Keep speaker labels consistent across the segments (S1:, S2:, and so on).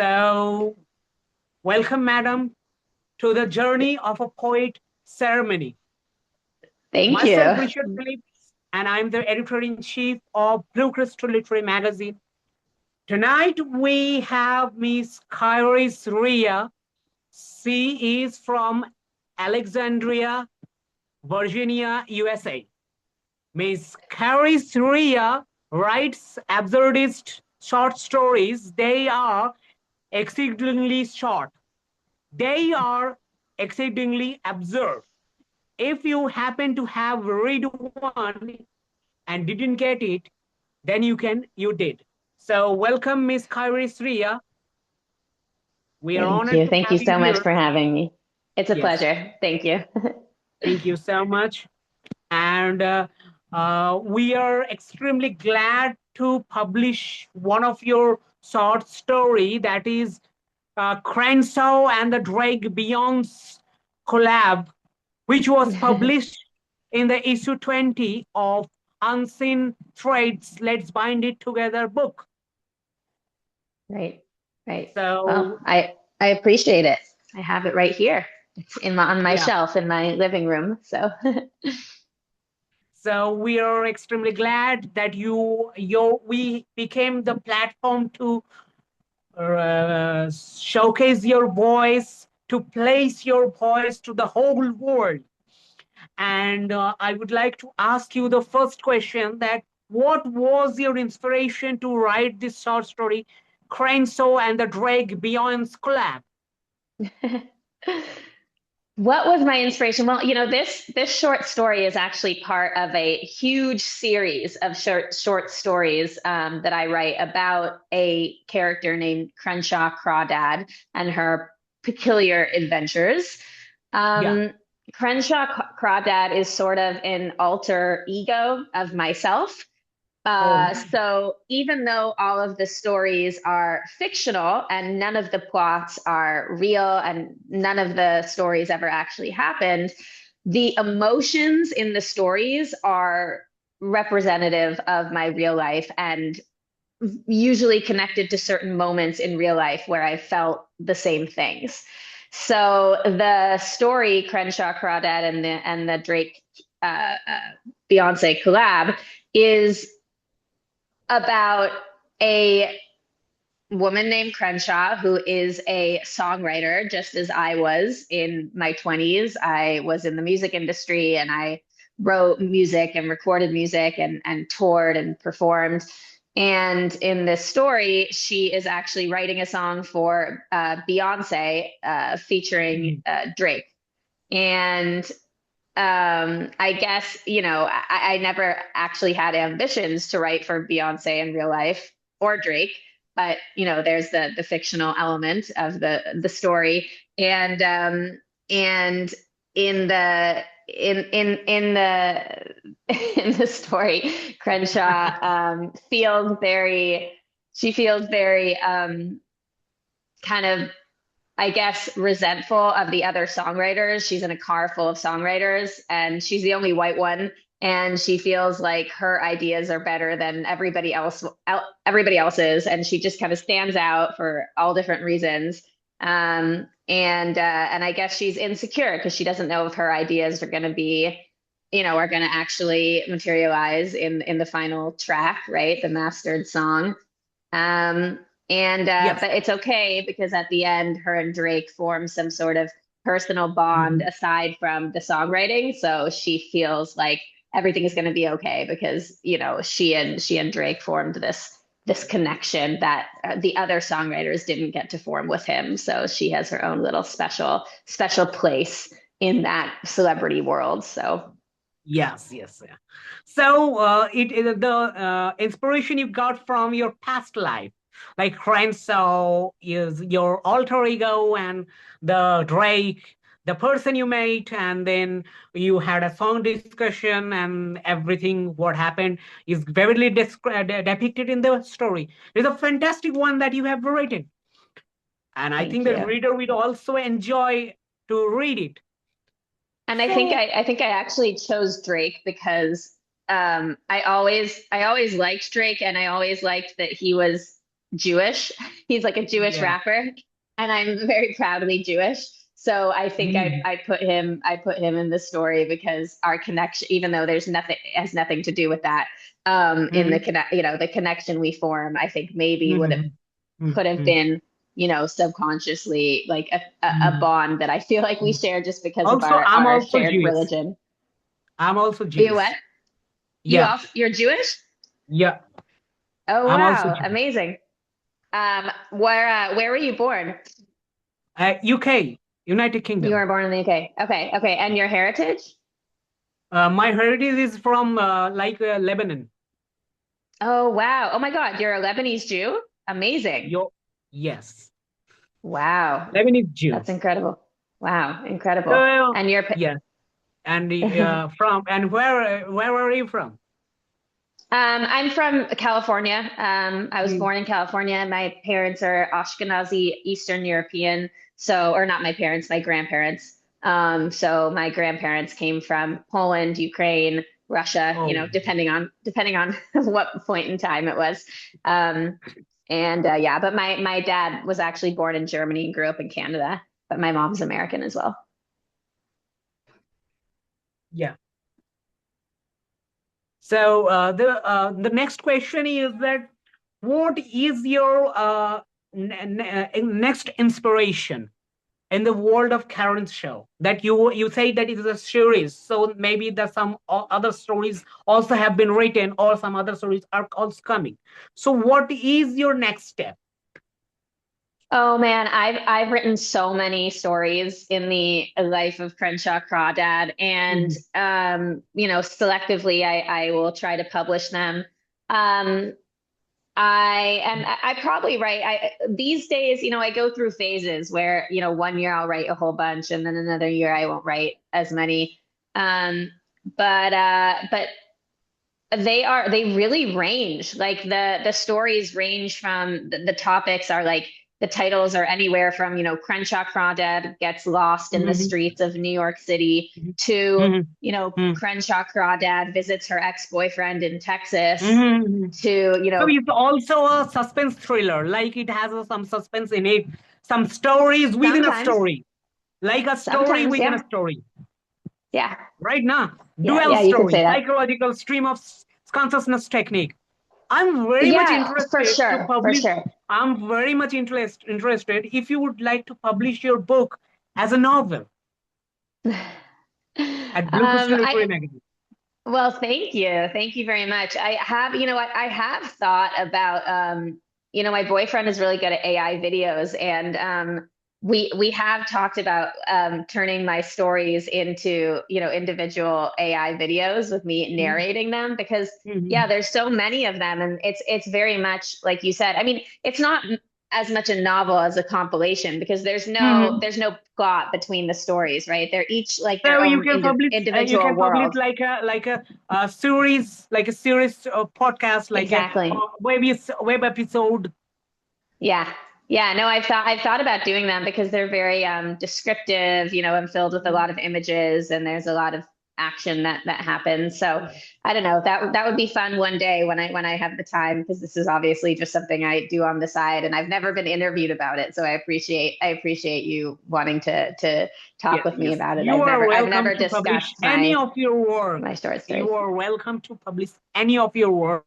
S1: So, welcome, madam, to the journey of a poet ceremony.
S2: Thank
S1: Myself,
S2: you.
S1: Richard Phillips, and I'm the editor-in-chief of Blue Crystal Literary Magazine. Tonight, we have Miss Karys Rhea. She is from Alexandria, Virginia, USA. Miss Karys Rhea writes absurdist short stories. They are exceedingly short. They are exceedingly absurd. If you happen to have read one and didn't get it, then you did. So welcome, Miss Karys Rhea. We are
S2: Thank
S1: honored
S2: you.
S1: to
S2: Thank you
S1: have you
S2: so much
S1: here.
S2: for having me. It's a
S1: Yes,
S2: pleasure. Thank you.
S1: thank you so much. And we are extremely glad to publish one of your short story that is Crenshaw and the Drake Beyonce collab, which was published in the issue 20 of Unseen Threads, Let's Bind It Together book.
S2: Right. Right. Well,
S1: So,
S2: I appreciate it. I have it right here. It's on my
S1: yeah.
S2: shelf in my living room. So
S1: So we are extremely glad that we became the platform to showcase your voice, to place your voice to the whole world. And I would like to ask you the first question that what was your inspiration to write this short story, Crenshaw and the Drake Beyond's collab?
S2: what was my inspiration? Well, this short story is actually part of a huge series of short stories that I write about a character named Crenshaw Crawdad and her peculiar adventures.
S1: Yeah.
S2: Um, Crenshaw Crawdad is sort of an alter ego of myself.
S1: Oh,
S2: So even though all of the stories are fictional and none of the plots are real and none of the stories ever actually happened, the emotions in the stories are representative of my real life and usually connected to certain moments in real life where I felt the same things. So the story Crenshaw Crawdad and the Drake Beyonce collab is about a woman named Crenshaw who is a songwriter, just as I was in my 20s. I was in the music industry and I wrote music and recorded music and toured and performed. And in this story, she is actually writing a song for Beyonce featuring
S1: mhm.
S2: Drake. And I guess, I never actually had ambitions to write for Beyonce in real life or Drake, but there's the fictional element of the story. And in the in the story, Crenshaw feels very kind of, I guess, resentful of the other songwriters. She's in a car full of songwriters, and she's the only white one. And she feels like her ideas are better than everybody else's, and she just kind of stands out for all different reasons. And I guess she's insecure because she doesn't know if her ideas are going to be, are going to actually materialize in the final track, right? The mastered song. Um, and
S1: Yes.
S2: but it's okay because at the end, her and Drake form some sort of personal bond
S1: Mhm.
S2: aside from the songwriting. So she feels like everything is going to be okay because she and Drake formed this connection that the other songwriters didn't get to form with him. So she has her own little special place in that celebrity world. So
S1: Yes, yes, yeah. So the inspiration you got from your past life, like Crenshaw is your alter ego, and the Drake, the person you met, and then you had a song discussion, and everything what happened is vividly depicted in the story. It's a fantastic one that you have written, and I think
S2: thank
S1: the
S2: you.
S1: reader will also enjoy to read it.
S2: And
S1: So,
S2: I think I actually chose Drake because I always liked Drake and I always liked that he was Jewish. He's like a Jewish
S1: Yeah.
S2: rapper, and I'm very proudly Jewish. So I think
S1: Mm,
S2: I put him in the story because our connection, even though there's nothing has nothing to do with that, in the
S1: mm,
S2: connect, the connection we form, I think maybe would have
S1: mm, mm,
S2: could have
S1: mm,
S2: been, subconsciously like a
S1: mm,
S2: bond that I feel like we
S1: mm.
S2: share just because of
S1: Also, I'm
S2: our
S1: also
S2: shared
S1: Jewish.
S2: religion.
S1: I'm also
S2: You what?
S1: Jewish. Yeah.
S2: You're Jewish?
S1: Yeah.
S2: Oh
S1: I'm also
S2: wow,
S1: Jewish.
S2: amazing. Where were you born?
S1: UK, United
S2: You
S1: Kingdom.
S2: were born in the UK. Okay, okay. And your heritage?
S1: My heritage is from Lebanon.
S2: Oh wow. Oh my God, you're a Lebanese Jew? Amazing.
S1: Yo, yes,
S2: Wow.
S1: Lebanese Jew.
S2: That's incredible. Wow, incredible.
S1: So
S2: And your
S1: yeah, and from and where are you from?
S2: I'm from California. I was
S1: Mm.
S2: born in California. My parents are Ashkenazi Eastern European. So, or not my parents, my grandparents. So my grandparents came from Poland, Ukraine, Russia,
S1: Oh,
S2: depending on what point in time it was. Um, and yeah, but my dad was actually born in Germany and grew up in Canada, but my mom's American as well.
S1: yeah. So the next question is that what is your next inspiration in the world of Karen's show? That you say that it is a series, so maybe there's some other stories also have been written, or some other stories are also coming. So what is your next step?
S2: Oh man, I've written so many stories in the life of Crenshaw Crawdad, and
S1: Mhm.
S2: selectively I will try to publish them. Um, I probably write I these days, I go through phases where, one year I'll write a whole bunch and then another year I won't write as many. Um, but they really range. Like the stories range from the topics are like the titles are anywhere from, Crenshaw Crawdad gets lost in the
S1: Mhm.
S2: streets of New York City
S1: Mhm.
S2: to,
S1: Mhm. Mhm.
S2: Crenshaw Crawdad visits her ex-boyfriend in Texas
S1: Mhm.
S2: to,
S1: So it's also a suspense thriller, like it has some suspense in it, some stories within a
S2: sometimes,
S1: story, like a story
S2: sometimes,
S1: within a
S2: yeah.
S1: story.
S2: Yeah.
S1: Right now,
S2: Yeah,
S1: dual
S2: yeah, you could
S1: story,
S2: say that.
S1: psychological stream of consciousness technique. I'm very much
S2: Yeah, for
S1: interested to
S2: sure, for
S1: publish.
S2: sure.
S1: I'm very much interested if you would like to publish your book as a novel at Blue Crystal Literary
S2: I
S1: Magazine.
S2: Well, thank you. Thank you very much. I have, I have thought about, my boyfriend is really good at AI videos, and we have talked about turning my stories into, individual AI videos with me
S1: Mhm.
S2: narrating them because yeah,
S1: Mhm.
S2: there's so many of them, and it's very much like you said. I mean, it's not as much a novel as a compilation because
S1: Mhm.
S2: there's no plot between the stories, right? They're each like
S1: So
S2: their own
S1: you
S2: individual
S1: can publish
S2: world.
S1: like a series of podcast, like a
S2: Exactly.
S1: web episode.
S2: Yeah. Yeah. No, I've thought about doing them because they're very descriptive, and filled with a lot of images, and there's a lot of action that happens. So I don't know. That would be fun one day when I have the time, because this is obviously just something I do on the side, and I've never been interviewed about it. So I appreciate you wanting to talk
S1: Yes,
S2: with me
S1: yes.
S2: about it.
S1: You are
S2: I've
S1: welcome
S2: never
S1: to publish
S2: discussed
S1: any of your work.
S2: my short stories.
S1: You are welcome to publish any of your work.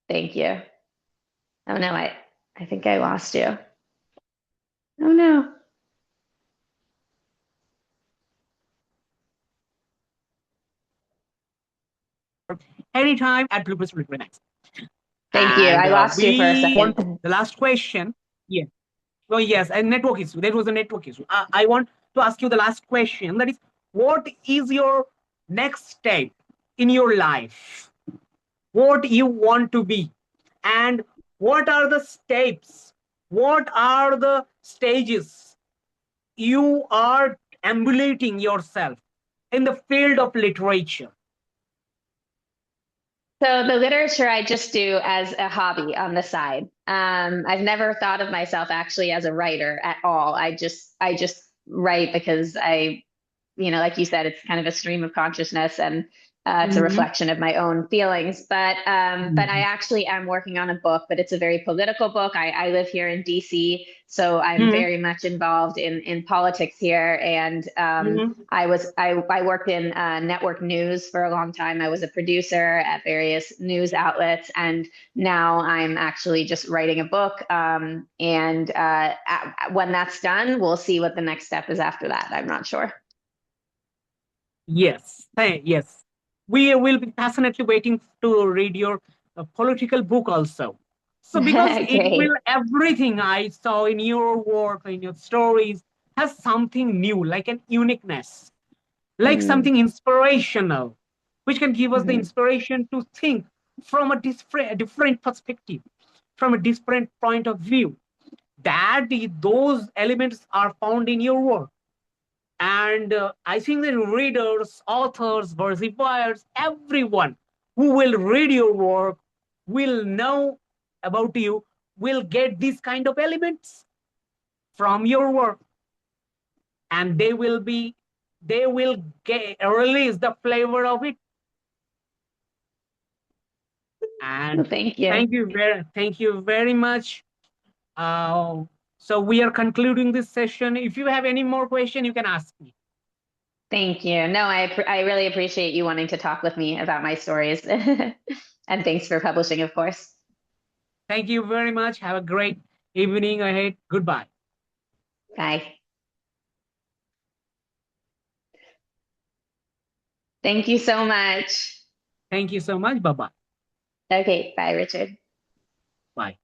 S2: Thank you. Oh no, I think I lost you. Oh no.
S1: Anytime at Blue Crystal Literary Magazine.
S2: Thank you.
S1: And
S2: I lost you for a
S1: we want
S2: second.
S1: the last question. Yeah. Oh, yes, and network issue. That was a network issue. I want to ask you the last question. That is, what is your next step in your life? What you want to be? And what are the steps? What are the stages you are ambulating yourself in the field of literature?
S2: So the literature I just do as a hobby on the side. I've never thought of myself actually as a writer at all. I just write because like you said, it's kind of a stream of consciousness, and It's a
S1: Mm-hmm.
S2: reflection of my own feelings. But I actually am working on a book, but it's a very political book. I live here in DC, so I'm
S1: Mm-hmm.
S2: very much involved in politics here. And
S1: Mm-hmm.
S2: I worked in network news for a long time. I was a producer at various news outlets, and now I'm actually just writing a book. When that's done, we'll see what the next step is after that. I'm not sure.
S1: Yes, yes. We will be passionately waiting to read your political book also. So, because it will,
S2: Great.
S1: everything I saw in your work, in your stories, has something new, like an uniqueness, like
S2: Mm,
S1: something inspirational, which can give us the
S2: mhm.
S1: inspiration to think from a different perspective, from a different point of view. Those elements are found in your work. And I think that readers, authors, versifiers, everyone who will read your work will know about you, will get these kind of elements from your work, and they will get release the flavor of it.
S2: Well,
S1: And
S2: thank you.
S1: thank you very much. Uh, so we are concluding this session. If you have any more question, you can ask me.
S2: Thank you. No, I really appreciate you wanting to talk with me about my stories. And thanks for publishing, of course.
S1: Thank you very much. Have a great evening ahead. Goodbye.
S2: Bye. Thank you so much.
S1: Thank you so much. Bye bye.
S2: Okay, bye, Richard.
S1: Bye.